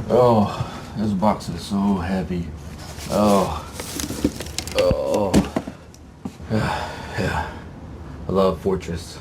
Oh, this box is so heavy. Oh, oh, yeah. I love Fortress.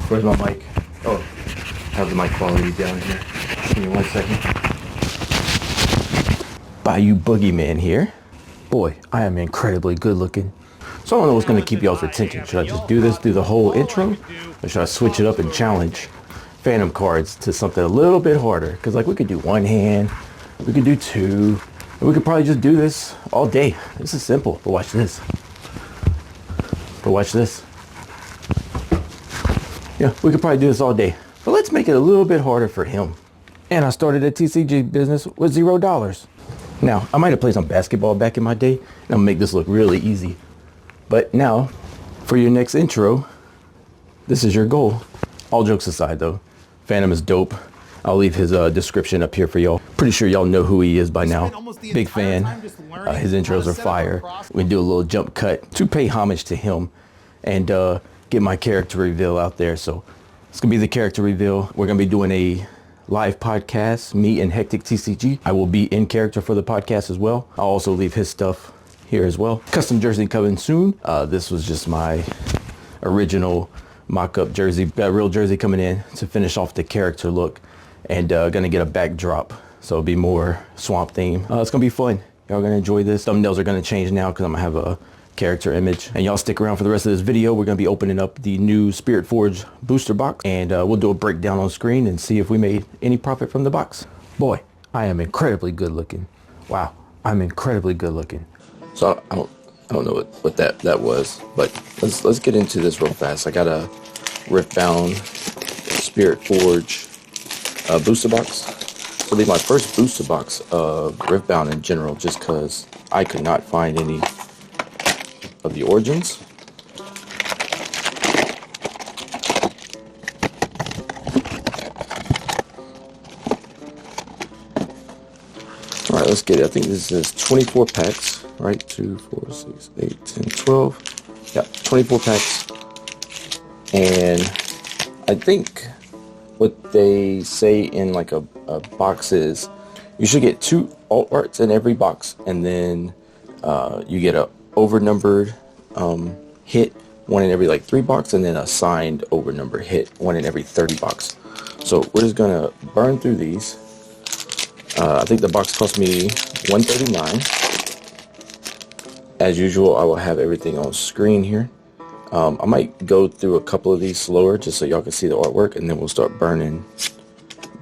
Where's my mic? Oh, I have the mic quality down here. Give me 1 second. Bayou Boogeyman here. Boy, I am incredibly good looking. So I don't know what's going to keep y'all's attention. Should I just do this through the whole intro? Or should I switch it up and challenge Phantom cards to something a little bit harder? Because like we could do one hand, we could do two, and we could probably just do this all day. This is simple, but watch this. But watch this. Yeah, we could probably do this all day. But let's make it a little bit harder for him. And I started a TCG business with $0. Now, I might have played some basketball back in my day, and I'll make this look really easy. But now, for your next intro, this is your goal. All jokes aside though, Phantom is dope. I'll leave his description up here for y'all. Pretty sure y'all know who he is by now. Big fan. His intros are fire. We do a little jump cut to pay homage to him and get my character reveal out there. So it's gonna be the character reveal. We're gonna be doing a live podcast, me and Hectic TCG. I will be in character for the podcast as well. I'll also leave his stuff here as well. Custom jersey coming soon. This was just my original mock-up jersey. Got a real jersey coming in to finish off the character look, and gonna get a backdrop, so it'll be more swamp theme. It's gonna be fun. Y'all gonna enjoy this. Thumbnails are gonna change now because I'm gonna have a character image, and y'all stick around for the rest of this video. We're gonna be opening up the new Spiritforge Booster Box, and we'll do a breakdown on screen and see if we made any profit from the box. Boy, I am incredibly good looking. Wow, I'm incredibly good looking. So I don't know what that was, but let's get into this real fast. I got a Riftbound Spiritforge booster box. It'll be my first booster box of Riftbound in general, just because I could not find any of the origins. All right, let's get it. I think this is 24 packs. Right, 2, 4, 6, 8, 10, 12. Yeah, 24 packs. And I think what they say in like a box is you should get 2 alt arts in every box, and then you get a overnumbered hit, 1 in every like 3 box, and then a signed overnumbered hit, 1 in every 30 box. So we're just gonna burn through these. I think the box cost me $139. As usual, I will have everything on screen here. I might go through a couple of these slower just so y'all can see the artwork, and then we'll start burning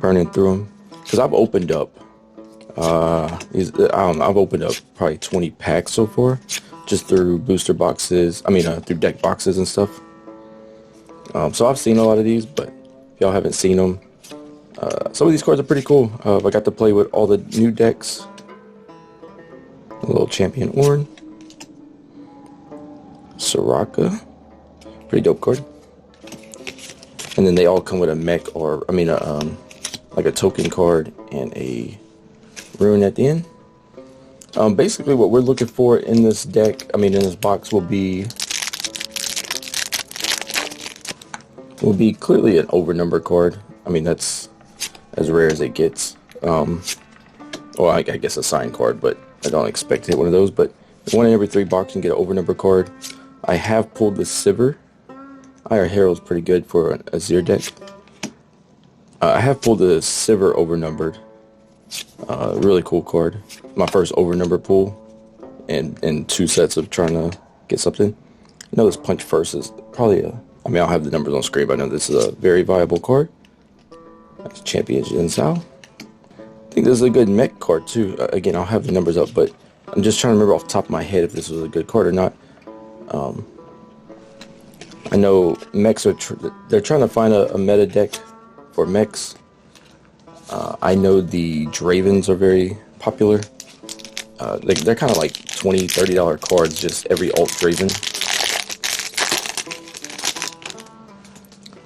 through them. Because I've opened up, I've opened up probably 20 packs so far, just through booster boxes. I mean, through deck boxes and stuff. So I've seen a lot of these, but if y'all haven't seen them, some of these cards are pretty cool. I got to play with all the new decks. A little Champion Orn. Soraka, pretty dope card. And then they all come with a mech, or like a token card and a rune at the end. Basically what we're looking for in this deck, in this box, will be clearly an overnumber card. That's as rare as it gets. Well, I guess a signed card, but I don't expect to hit one of those. But 1 in every 3 boxes, you can get an overnumber card. I have pulled the Sivir. Iron Herald's pretty good for an Azir deck. I have pulled the Sivir overnumbered. Really cool card. My first overnumber pull, and 2 sets of trying to get something. I know this Punch First is probably I'll have the numbers on screen, but I know this is a very viable card. That's Champion Jin Sao. I think this is a good mech card too. Again, I'll have the numbers up, but I'm just trying to remember off the top of my head if this was a good card or not. I know mechs are they're trying to find a meta deck for mechs. I know the Dravens are very popular. They're kind of like $20, $30 cards, just every alt Draven.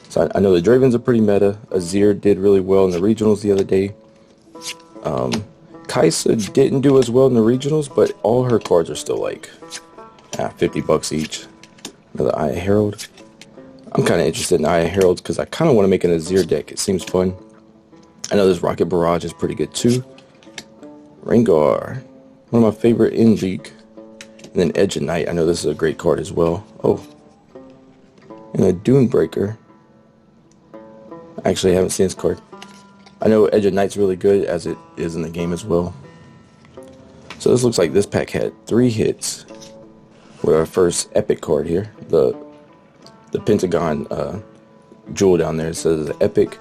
So I know the Dravens are pretty meta. Azir did really well in the regionals the other day. Kaisa didn't do as well in the regionals, but all her cards are still like $50 each. Another Aya Herald. I'm kind of interested in Aya Heralds because I kind of want to make an Azir deck. It seems fun. I know this Rocket Barrage is pretty good too. Rengar, one of my favorite in League. And then Edge of Night, I know this is a great card as well. Oh, and a Dunebreaker. Actually, I haven't seen this card. I know Edge of Night's really good, as it is in the game as well. So this looks like this pack had 3 hits with our first epic card here. The Pentagon jewel down there, it says epic.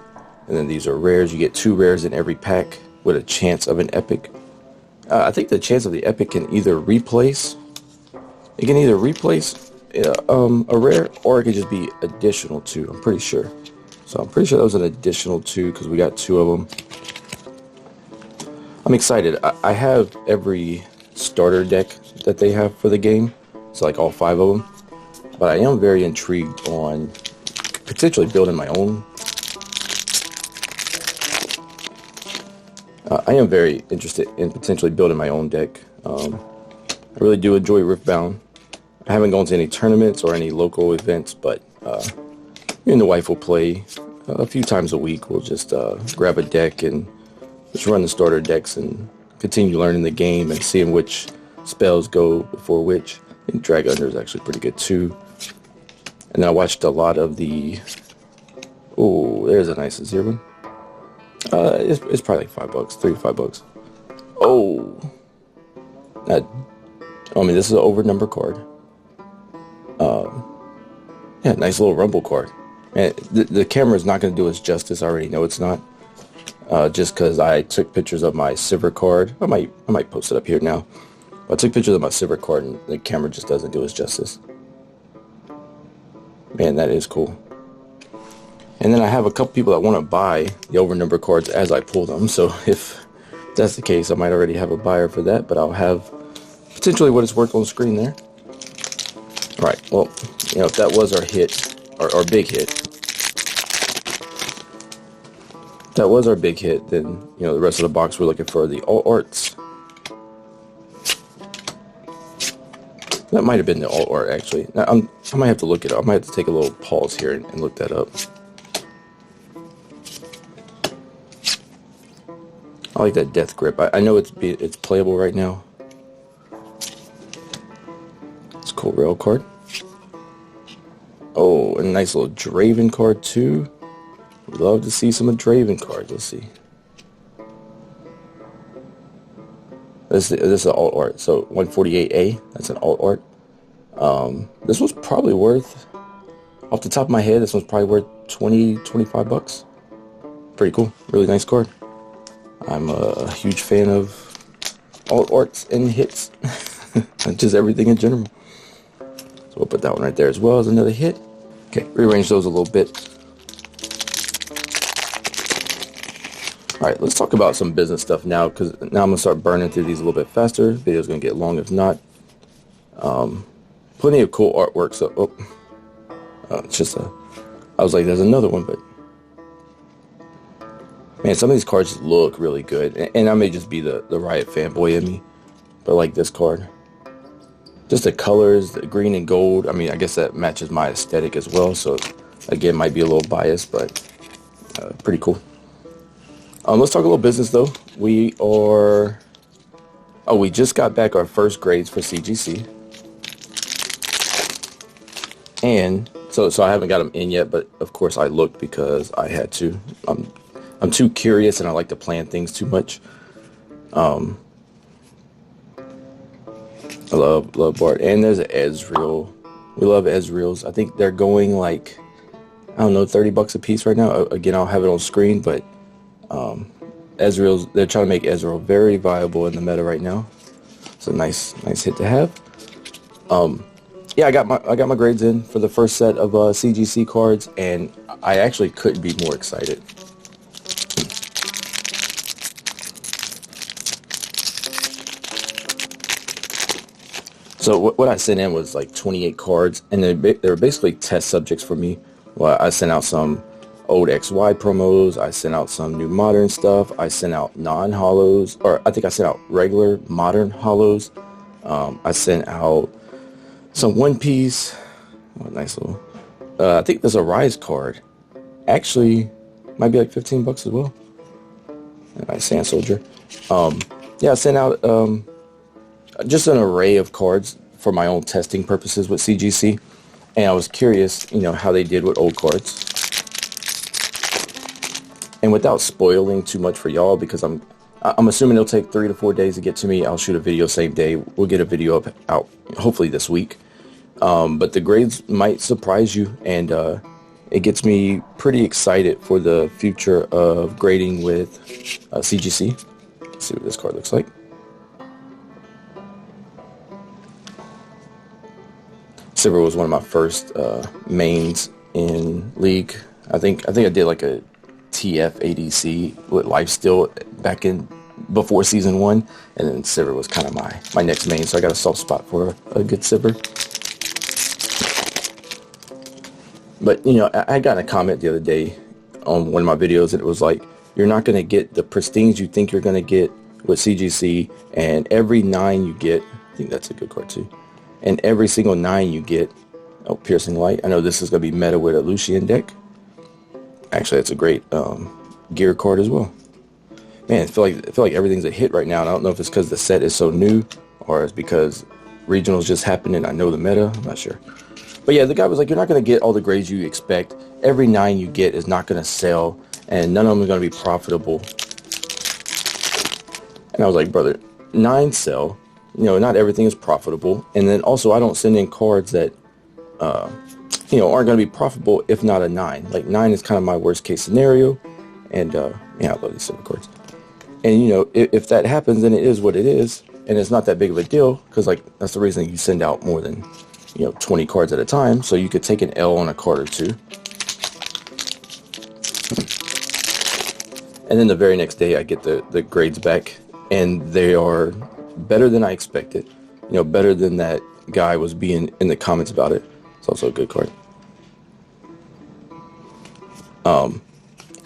And then these are rares. You get 2 rares in every pack with a chance of an epic. I think the chance of the epic can either replace. It can either replace a rare, or it could just be additional to. I'm pretty sure. So I'm pretty sure that was an additional 2 because we got 2 of them. I'm excited. I have every starter deck that they have for the game. So like all 5 of them. But I am very intrigued on potentially building my own. I am very interested in potentially building my own deck. I really do enjoy Riftbound. I haven't gone to any tournaments or any local events, but me and the wife will play a few times a week. We'll just grab a deck and just run the starter decks and continue learning the game and seeing which spells go before which. I think Drag Under is actually pretty good too. And then I watched a lot of the... Oh, there's a nice Azir one. It's probably like $5, $3 to $5. Oh, I mean, this is an over number card. Yeah, nice little rumble card. And the camera is not going to do us justice. I already know it's not. Just because I took pictures of my silver card. I might post it up here now. I took pictures of my silver card, and the camera just doesn't do us justice. Man, that is cool. And then I have a couple people that want to buy the over number cards as I pull them. So if that's the case, I might already have a buyer for that, but I'll have potentially what it's worth on the screen there. All right, well, you know, if that was our hit, our big hit, if that was our big hit, then, you know, the rest of the box we're looking for the alt arts. That might have been the alt art, actually. Now, I might have to look it up. I might have to take a little pause here and look that up. I like that Death Grip. I know it's playable right now. It's a cool rail card. Oh, a nice little Draven card too. We'd love to see some of Draven cards. Let's see. This is an alt art. So 148A. That's an alt art. This was probably worth, off the top of my head, this one's probably worth $20-25. Pretty cool. Really nice card. I'm a huge fan of alt arts and hits. Just everything in general. So we'll put that one right there as well as another hit. Okay, rearrange those a little bit. Alright, let's talk about some business stuff now, because now I'm going to start burning through these a little bit faster. The video's going to get long if not. Plenty of cool artwork. So, it's just I was like, there's another one, but man, some of these cards look really good. And I may just be the Riot fanboy in me, but I like this card. Just the colors, the green and gold. I mean, I guess that matches my aesthetic as well. So, again, might be a little biased, but pretty cool. Let's talk a little business, though. We just got back our first grades for CGC. And so I haven't got them in yet, but of course I looked because I had to. I'm too curious and I like to plan things too much. I love Bart. And there's an Ezreal. We love Ezreals. I think they're going like, I don't know, $30 a piece right now. Again, I'll have it on screen, but Ezreal's, they're trying to make Ezreal very viable in the meta right now. It's a nice hit to have. Yeah, I got my grades in for the first set of CGC cards, and I actually couldn't be more excited. So what I sent in was like 28 cards, and they were basically test subjects for me. Well, I sent out some old XY promos, I sent out some new modern stuff, I sent out non-holos, or I think I sent out regular modern holos. I sent out some One Piece. Oh, nice little. I think there's a Rise card. Actually, might be like $15 as well. Nice Sand Soldier. Yeah, I sent out just an array of cards for my own testing purposes with CGC, and I was curious, you know, how they did with old cards. And without spoiling too much for y'all, because I'm assuming it'll take 3 to 4 days to get to me. I'll shoot a video same day. We'll get a video out hopefully this week. But the grades might surprise you, and it gets me pretty excited for the future of grading with CGC. Let's see what this card looks like. Silver was one of my first mains in League. I think I did like a TF ADC with Lifesteal back in before season 1, and then Silver was kind of my next main, so I got a soft spot for a good Silver. But you know, I got a comment the other day on one of my videos, and it was like, you're not going to get the pristines you think you're going to get with CGC, and every 9 you get, I think that's a good card too, and every single 9 you get, oh, Piercing Light. I know this is going to be meta with a Lucian deck. Actually, that's a great gear card as well. Man, I feel like everything's a hit right now, and I don't know if it's because the set is so new, or it's because regionals just happened and I know the meta. I'm not sure. But yeah, the guy was like, you're not going to get all the grades you expect. Every 9 you get is not going to sell, and none of them are going to be profitable. And I was like, brother, 9 sell. You know, not everything is profitable. And then also, I don't send in cards that, you know, aren't going to be profitable if not a 9. Like, 9 is kind of my worst case scenario. And, yeah, I love these silver cards. And, you know, if that happens, then it is what it is. And it's not that big of a deal, because, like, that's the reason you send out more than, you know, 20 cards at a time, so you could take an L on a card or two. And then the very next day I get the grades back, and they are better than I expected. You know, better than that guy was being in the comments about it. It's also a good card.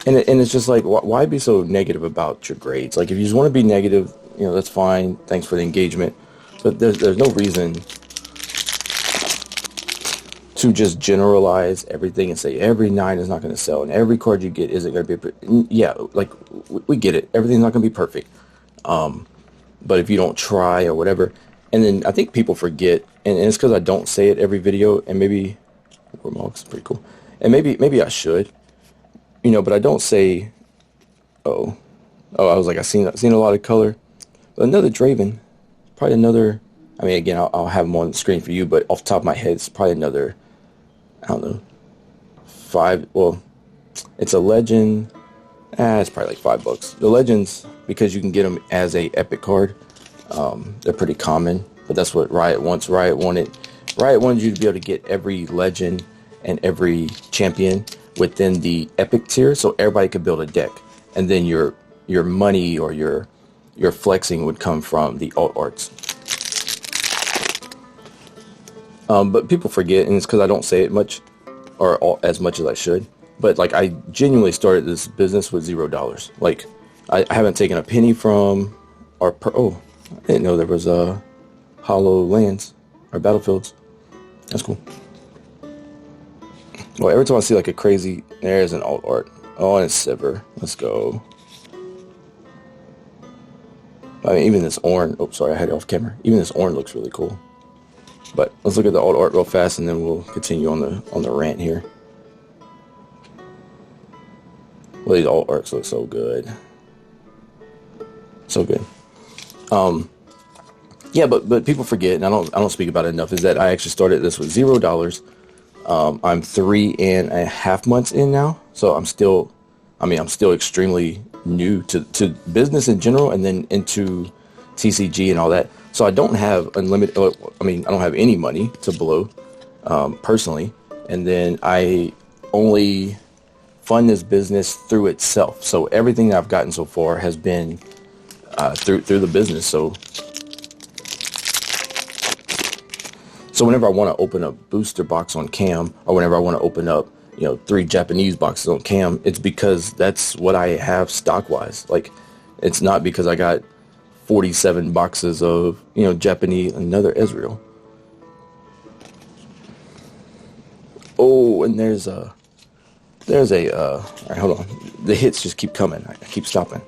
And it's just like, why be so negative about your grades? Like, if you just want to be negative, you know, that's fine. Thanks for the engagement. But there's no reason to just generalize everything and say every 9 is not going to sell and every card you get isn't going to be, yeah, like, we get it, everything's not going to be perfect, but if you don't try or whatever. And then I think people forget, and it's because I don't say it every video, and maybe Warmog's pretty cool, and maybe I should, you know, but I don't say, oh I was like, I've seen a lot of color, but another Draven, probably another, I mean, again, I'll have them on the screen for you, but off the top of my head, it's probably another, I don't know, 5, well, it's a legend, it's probably like $5. The legends, because you can get them as a epic card, they're pretty common, but that's what Riot wants. Riot wanted you to be able to get every legend and every champion within the epic tier, so everybody could build a deck, and then your money or your flexing would come from the alt arts. But people forget, and it's because I don't say it much, or as much as I should. But like, I genuinely started this business with $0. Like, I haven't taken a penny from our oh, I didn't know there was hollow lands or battlefields. That's cool. Well, every time I see like a crazy, there's an alt art. Oh, and it's Silver. Let's go. I mean, even this orange. Oh, sorry, I had it off camera. Even this orange looks really cool. But let's look at the alt art real fast, and then we'll continue on the rant here. Well, these alt arts look so good. So good. Yeah, but people forget, and I don't speak about it enough, is that I actually started this with $0. I'm 3.5 months in now, so I'm still extremely new to business in general, and then into TCG and all that. So I don't have unlimited, I don't have any money to blow, personally. And then I only fund this business through itself. So everything that I've gotten so far has been through the business. So whenever I want to open a booster box on Cam, or whenever I want to open up, 3 Japanese boxes on Cam, it's because that's what I have stock-wise. Like, it's not because I got 47 boxes of, Japanese, another Ezreal. Oh, and there's a, all right, hold on. The hits just keep coming. I keep stopping.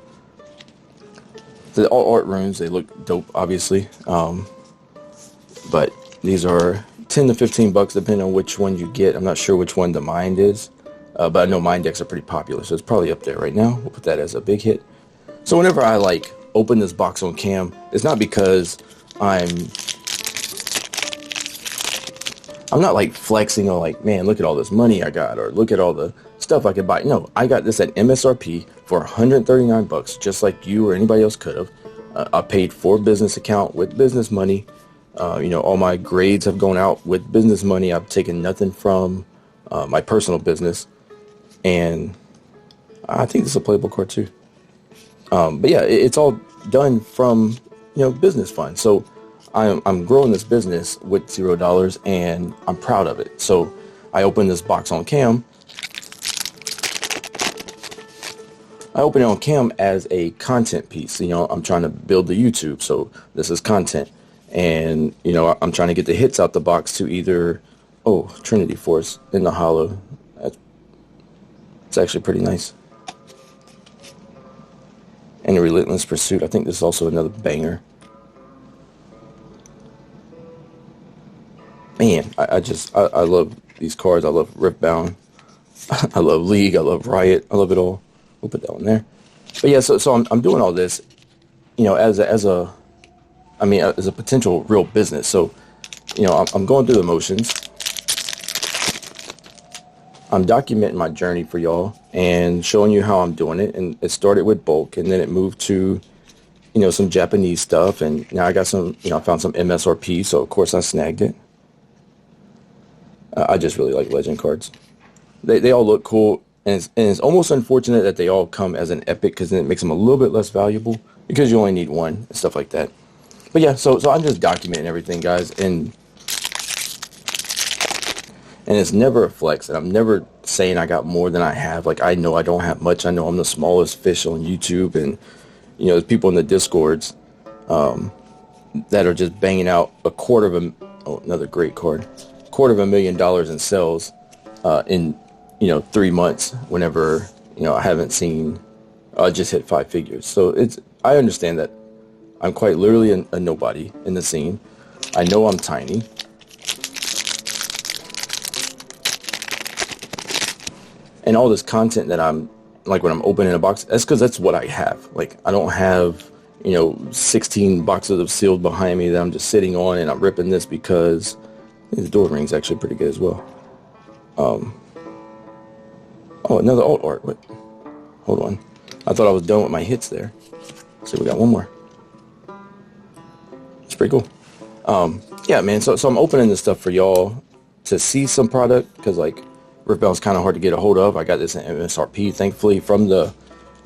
The all art runes, they look dope, obviously. But these are 10 to 15 bucks depending on which one you get. I'm not sure which one the mind is, but I know mind decks are pretty popular, so it's probably up there right now. We'll put that as a big hit. So whenever I like open this box on cam, it's not because I'm not like flexing or like, man, look at all this money I got, or look at all the stuff I could buy. No, I got this at MSRP for 139 bucks, just like you or anybody else could have. I paid for a business account with business money. You know, all my grades have gone out with business money. I've taken nothing from my personal business, and I think this is a playable card too. But yeah, it's all done from, you know, business funds. So I'm growing this business with $0, and I'm proud of it. So I opened this box on cam. I open it on cam as a content piece. You know, I'm trying to build the YouTube, so this is content. And, you know, I'm trying to get the hits out the box to either, oh, Trinity Force in the hollow. It's actually pretty nice. And Relentless Pursuit. I think this is also another banger. Man, I love these cards. I love Riftbound. I love League. I love Riot. I love it all. We'll put that one there. But yeah, so I'm doing all this, you know, as a potential real business. So, you know, I'm going through the motions. I'm documenting my journey for y'all and showing you how I'm doing it. And it started with bulk, and then it moved to, you know, some Japanese stuff. And now I got some, you know, I found some MSRP, so of course I snagged it. I just really like legend cards. They all look cool, and it's almost unfortunate that they all come as an epic, because then it makes them a little bit less valuable because you only need one and stuff like that. But yeah, so I'm just documenting everything, guys, and it's never a flex, and I'm never saying I got more than I have. Like, I know I don't have much. I know I'm the smallest fish on YouTube, and, you know, there's people in the Discords that are just banging out another great card, $250,000 in sales in, you know, 3 months, whenever, you know, I haven't seen, I just hit 5 figures. So I understand that I'm quite literally a nobody in the scene. I know I'm tiny. And all this content that I'm, like, when I'm opening a box, that's because that's what I have. Like, I don't have, you know, 16 boxes of sealed behind me that I'm just sitting on, and I'm ripping this because the door ring's actually pretty good as well. Oh, another alt art. What? Hold on. I thought I was done with my hits there. So we got one more. It's pretty cool. Yeah, man. So I'm opening this stuff for y'all to see some product, because, like, Riftbound's kind of hard to get a hold of. I got this in MSRP, thankfully, from the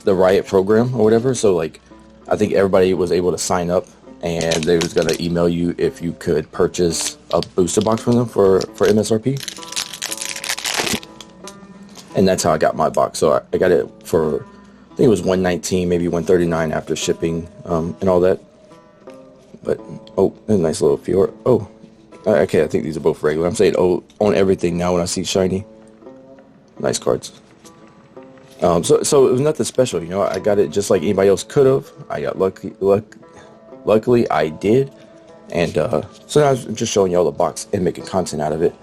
Riot program or whatever. So, like, I think everybody was able to sign up, and they was going to email you if you could purchase a booster box from them for MSRP. And that's how I got my box. So I got it for, I think it was $119, maybe $139 after shipping and all that. But, oh, there's a nice little Fiora. Oh, okay, I think these are both regular. I'm saying, oh, on everything now when I see shiny. Nice cards. So it was nothing special, you know. I got it just like anybody else could have. I got luckily I did. And so now I'm just showing y'all the box and making content out of it.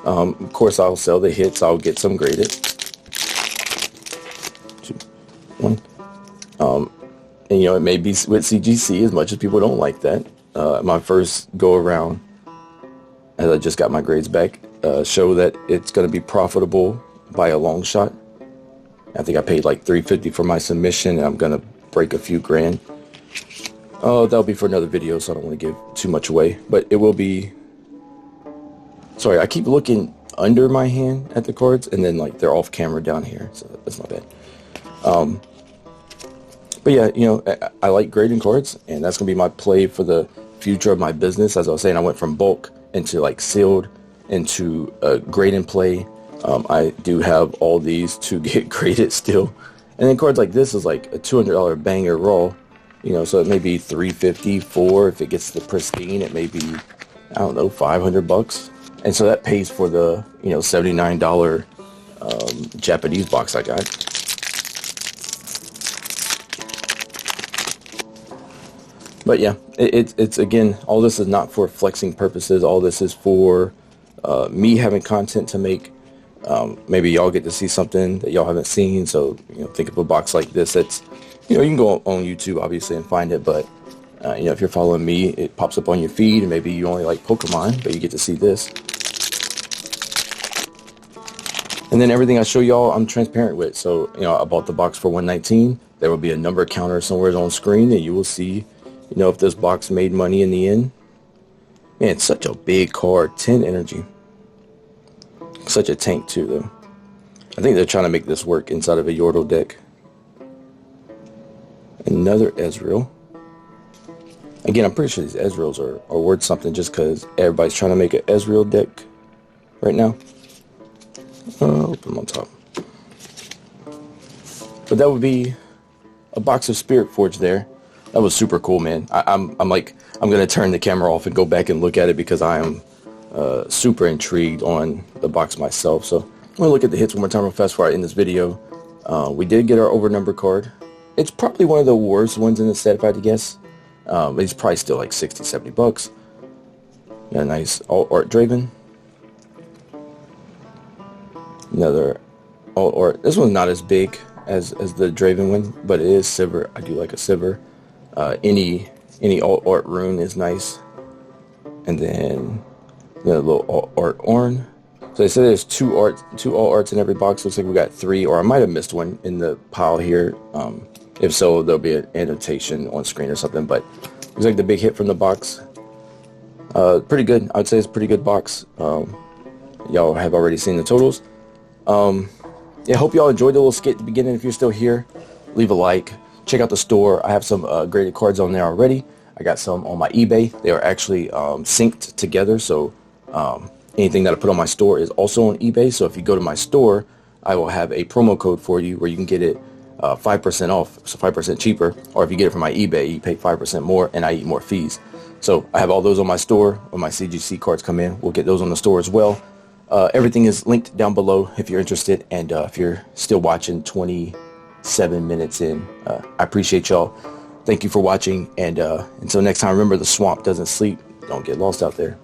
Of course, I'll sell the hits. I'll get some graded. 2, 1. And, you know, it may be with CGC, as much as people don't like that. My first go around, as I just got my grades back, show that it's going to be profitable by a long shot. I think I paid like $350 for my submission, and I'm going to break a few grand. Oh, that'll be for another video, so I don't want to give too much away. But it will be... Sorry, I keep looking under my hand at the cards, and then, like, they're off camera down here, so that's not bad. But yeah, you know, I like grading cards, and that's going to be my play for the future of my business. As I was saying, I went from bulk into, like, sealed into grade and play. I do have all these to get graded still. And then cards like this is like a $200 banger raw, you know, so it may be $350, $400. If it gets the pristine, it may be, I don't know, $500. And so that pays for the, you know, $79 Japanese box I got. But yeah, it's again, all this is not for flexing purposes. All this is for me having content to make. Maybe y'all get to see something that y'all haven't seen. So, think of a box like this. That's, you can go on YouTube obviously and find it. But, if you're following me, it pops up on your feed, and maybe you only like Pokemon, but you get to see this. And then everything I show y'all, I'm transparent with. So, I bought the box for $119. There will be a number counter somewhere on screen, and you will see, if this box made money in the end. Man, it's such a big card, 10 energy. Such a tank too, though. I think they're trying to make this work inside of a Yordle deck. Another Ezreal. Again, I'm pretty sure these Ezreals are worth something just because everybody's trying to make an Ezreal deck right now. I'll put them on top. But that would be a box of Spiritforge there. That was super cool, man. I'm gonna turn the camera off and go back and look at it because I am super intrigued on the box myself. So I'm gonna look at the hits one more time real fast before I end this video. We did get our overnumber card. It's probably one of the worst ones in the set if I had to guess. But it's probably still like 60, 70 bucks. Got a nice alt art Draven. Another alt art. This one's not as big as the Draven one, but it is Sivir. I do like a Sivir. Any alt art rune is nice. And then a little alt art Ornn. So they said there's two alt arts in every box. Looks like we got 3, or I might have missed one in the pile here. If so, there'll be an annotation on screen or something. But looks like the big hit from the box. Pretty good. I'd say it's a pretty good box. Y'all have already seen the totals. Yeah, hope y'all enjoyed the little skit at the beginning. If you're still here, leave a like. Check out the store. I have some graded cards on there already. I got some on my eBay. They are actually synced together. So anything that I put on my store is also on eBay. So if you go to my store, I will have a promo code for you where you can get it 5% off, so 5% cheaper. Or if you get it from my eBay, you pay 5% more and I eat more fees. So I have all those on my store. When my CGC cards come in, we'll get those on the store as well. Everything is linked down below if you're interested. And if you're still watching 27 minutes in, I appreciate y'all. Thank you for watching. And until next time, remember, the swamp doesn't sleep. Don't get lost out there.